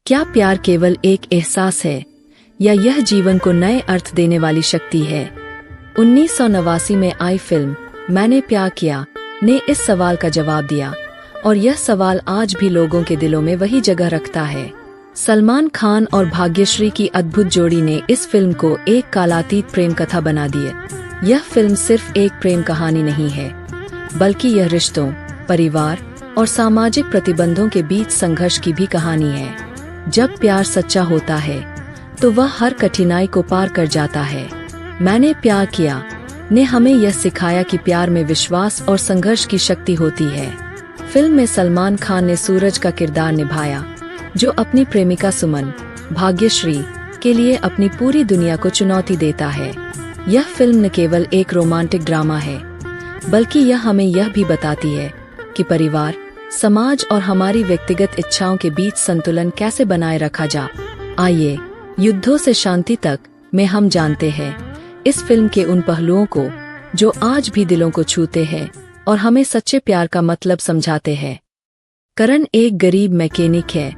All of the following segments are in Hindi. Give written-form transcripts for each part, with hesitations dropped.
क्या प्यार केवल एक एहसास है या यह जीवन को नए अर्थ देने वाली शक्ति है? 1989 में आई फिल्म मैंने प्यार किया ने इस सवाल का जवाब दिया और यह सवाल आज भी लोगों के दिलों में वही जगह रखता है। सलमान खान और भाग्यश्री की अद्भुत जोड़ी ने इस फिल्म को एक कालातीत प्रेम कथा बना दी है। यह फिल्म सिर्फ एक प्रेम कहानी नहीं है, बल्कि यह रिश्तों, परिवार और सामाजिक प्रतिबंधों के बीच संघर्ष की भी कहानी है। जब प्यार सच्चा होता है तो वह हर कठिनाई को पार कर जाता है। मैंने प्यार किया ने हमें यह सिखाया कि प्यार में विश्वास और संघर्ष की शक्ति होती है। फिल्म में सलमान खान ने सूरज का किरदार निभाया, जो अपनी प्रेमिका सुमन, भाग्यश्री के लिए अपनी पूरी दुनिया को चुनौती देता है। यह फिल्म न केवल एक रोमांटिक ड्रामा है, बल्कि यह हमें यह भी बताती है कि परिवार, समाज और हमारी व्यक्तिगत इच्छाओं के बीच संतुलन कैसे बनाए रखा जा। आइए युद्धों से शांति तक में हम जानते हैं इस फिल्म के उन पहलुओं को जो आज भी दिलों को छूते हैं और हमें सच्चे प्यार का मतलब समझाते हैं। करण एक गरीब मैकेनिक है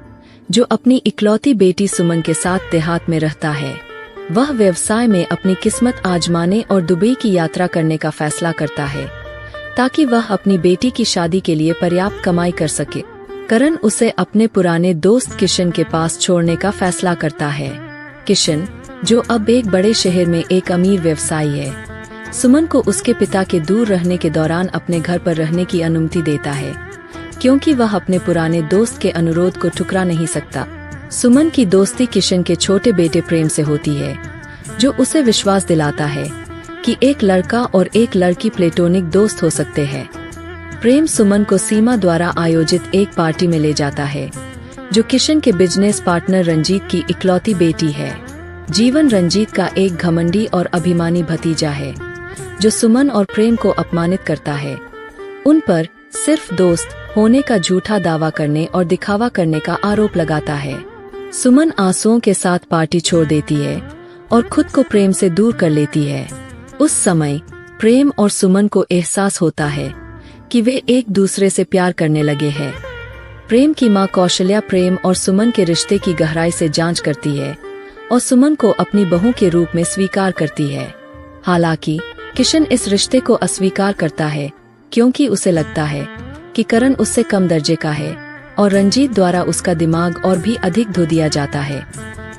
जो अपनी इकलौती बेटी सुमन के साथ देहात में रहता है। वह व्यवसाय में अपनी किस्मत आजमाने और दुबई की यात्रा करने का फैसला करता है ताकि वह अपनी बेटी की शादी के लिए पर्याप्त कमाई कर सके। करण उसे अपने पुराने दोस्त किशन के पास छोड़ने का फैसला करता है। किशन, जो अब एक बड़े शहर में एक अमीर व्यवसायी है, सुमन को उसके पिता के दूर रहने के दौरान अपने घर पर रहने की अनुमति देता है, क्योंकि वह अपने पुराने दोस्त के अनुरोध को ठुकरा नहीं सकता। सुमन की दोस्ती किशन के छोटे बेटे प्रेम से होती है, जो उसे विश्वास दिलाता है कि एक लड़का और एक लड़की प्लेटोनिक दोस्त हो सकते हैं। प्रेम सुमन को सीमा द्वारा आयोजित एक पार्टी में ले जाता है, जो किशन के बिजनेस पार्टनर रंजीत की इकलौती बेटी है। जीवन रंजीत का एक घमंडी और अभिमानी भतीजा है, जो सुमन और प्रेम को अपमानित करता है। उन पर सिर्फ दोस्त होने का झूठा दावा करने और दिखावा करने का आरोप लगाता है। सुमन आंसुओं के साथ पार्टी छोड़ देती है और खुद को प्रेम से दूर कर लेती है। उस समय प्रेम और सुमन को एहसास होता है कि वे एक दूसरे से प्यार करने लगे हैं। प्रेम की मां कौशल्या प्रेम और सुमन के रिश्ते की गहराई से जांच करती है और सुमन को अपनी बहू के रूप में स्वीकार करती है। हालांकि किशन इस रिश्ते को अस्वीकार करता है, क्योंकि उसे लगता है कि करण उससे कम दर्जे का है और रंजीत द्वारा उसका दिमाग और भी अधिक धो दिया जाता है,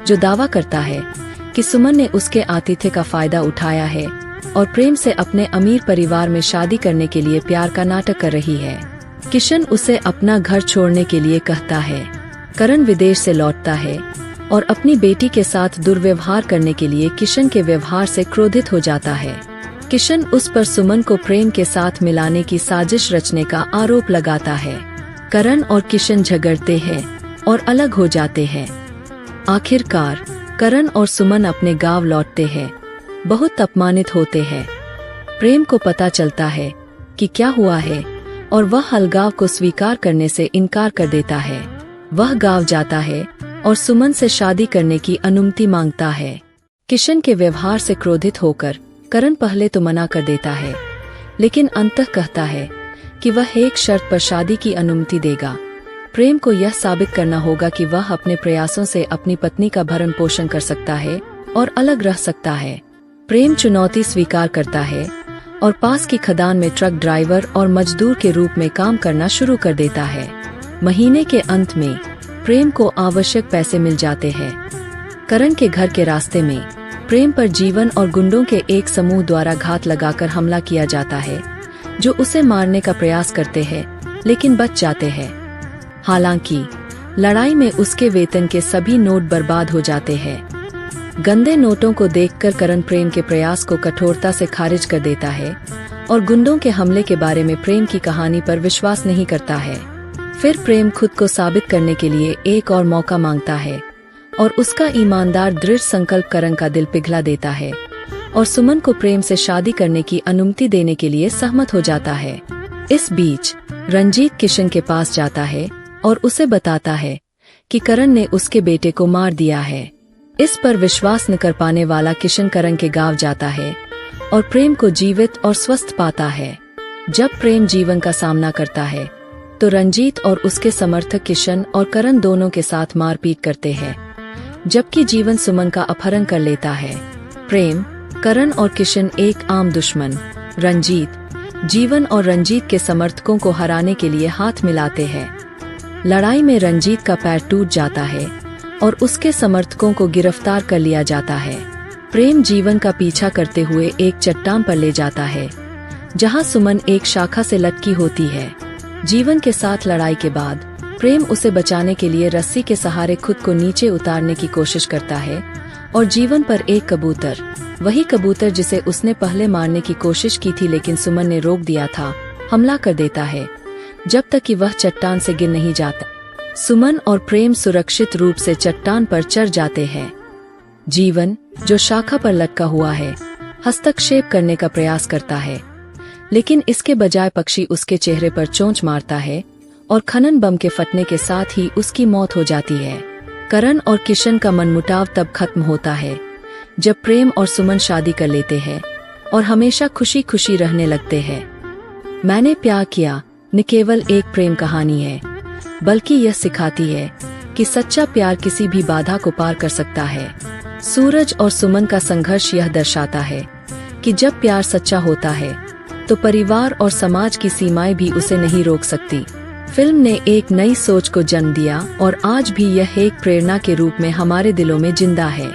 जो दावा करता है कि सुमन ने उसके आतिथ्य का फायदा उठाया है और प्रेम से अपने अमीर परिवार में शादी करने के लिए प्यार का नाटक कर रही है। किशन उसे अपना घर छोड़ने के लिए कहता है। करण विदेश से लौटता है और अपनी बेटी के साथ दुर्व्यवहार करने के लिए किशन के व्यवहार से क्रोधित हो जाता है। किशन उस पर सुमन को प्रेम के साथ मिलाने की साजिश रचने का आरोप लगाता है। करण और किशन झगड़ते हैं और अलग हो जाते हैं। आखिरकार करण और सुमन अपने गांव लौटते हैं, बहुत अपमानित होते हैं। प्रेम को पता चलता है कि क्या हुआ है और वह अलगाव को स्वीकार करने से इनकार कर देता है। वह गांव जाता है और सुमन से शादी करने की अनुमति मांगता है। किशन के व्यवहार से क्रोधित होकर करण पहले तो मना कर देता है, लेकिन अंततः कहता है कि वह एक शर्त पर शादी की अनुमति देगा। प्रेम को यह साबित करना होगा कि वह अपने प्रयासों से अपनी पत्नी का भरण पोषण कर सकता है और अलग रह सकता है। प्रेम चुनौती स्वीकार करता है और पास की खदान में ट्रक ड्राइवर और मजदूर के रूप में काम करना शुरू कर देता है। महीने के अंत में प्रेम को आवश्यक पैसे मिल जाते हैं। करण के घर के रास्ते में प्रेम पर जीवन और गुंडों के एक समूह द्वारा घात लगाकर हमला किया जाता है, जो उसे मारने का प्रयास करते हैं लेकिन बच जाते हैं। हालांकि लड़ाई में उसके वेतन के सभी नोट बर्बाद हो जाते हैं। गंदे नोटों को देखकर करण प्रेम के प्रयास को कठोरता से खारिज कर देता है और गुंडों के हमले के बारे में प्रेम की कहानी पर विश्वास नहीं करता है। फिर प्रेम खुद को साबित करने के लिए एक और मौका मांगता है और उसका ईमानदार दृढ़ संकल्प करण का दिल पिघला देता है और सुमन को प्रेम से शादी करने की अनुमति देने के लिए सहमत हो जाता है। इस बीच रंजीत किशन के पास जाता है और उसे बताता है कि करण ने उसके बेटे को मार दिया है। इस पर विश्वास न कर पाने वाला किशन करण के गांव जाता है और प्रेम को जीवित और स्वस्थ पाता है। जब प्रेम जीवन का सामना करता है तो रंजीत और उसके समर्थक किशन और करण दोनों के साथ मारपीट करते हैं, जबकि जीवन सुमन का अपहरण कर लेता है। प्रेम, करण और किशन एक आम दुश्मन रंजीत, जीवन और रंजीत के समर्थकों को हराने के लिए हाथ मिलाते हैं। लड़ाई में रंजीत का पैर टूट जाता है और उसके समर्थकों को गिरफ्तार कर लिया जाता है। प्रेम जीवन का पीछा करते हुए एक चट्टान पर ले जाता है, जहां सुमन एक शाखा से लटकी होती है। जीवन के साथ लड़ाई के बाद प्रेम उसे बचाने के लिए रस्सी के सहारे खुद को नीचे उतारने की कोशिश करता है और जीवन पर एक कबूतर, वही कबूतर जिसे उसने पहले मारने की कोशिश की थी लेकिन सुमन ने रोक दिया था, हमला कर देता है जब तक कि वह चट्टान से गिर नहीं जाता। सुमन और प्रेम सुरक्षित रूप से चट्टान पर चढ़ जाते हैं। जीवन, जो शाखा पर लटका हुआ है, हस्तक्षेप करने का प्रयास करता है, लेकिन इसके बजाय पक्षी उसके चेहरे पर चोंच मारता है और खनन बम के फटने के साथ ही उसकी मौत हो जाती है। करण और किशन का मनमुटाव तब खत्म होता है जब प्रेम और सुमन शादी कर लेते हैं और हमेशा खुशी खुशी रहने लगते हैं। मैंने प्यार किया न केवल एक प्रेम कहानी है, बल्कि यह सिखाती है कि सच्चा प्यार किसी भी बाधा को पार कर सकता है। सूरज और सुमन का संघर्ष यह दर्शाता है कि जब प्यार सच्चा होता है तो परिवार और समाज की सीमाएं भी उसे नहीं रोक सकती। फिल्म ने एक नई सोच को जन्म दिया और आज भी यह एक प्रेरणा के रूप में हमारे दिलों में जिंदा है।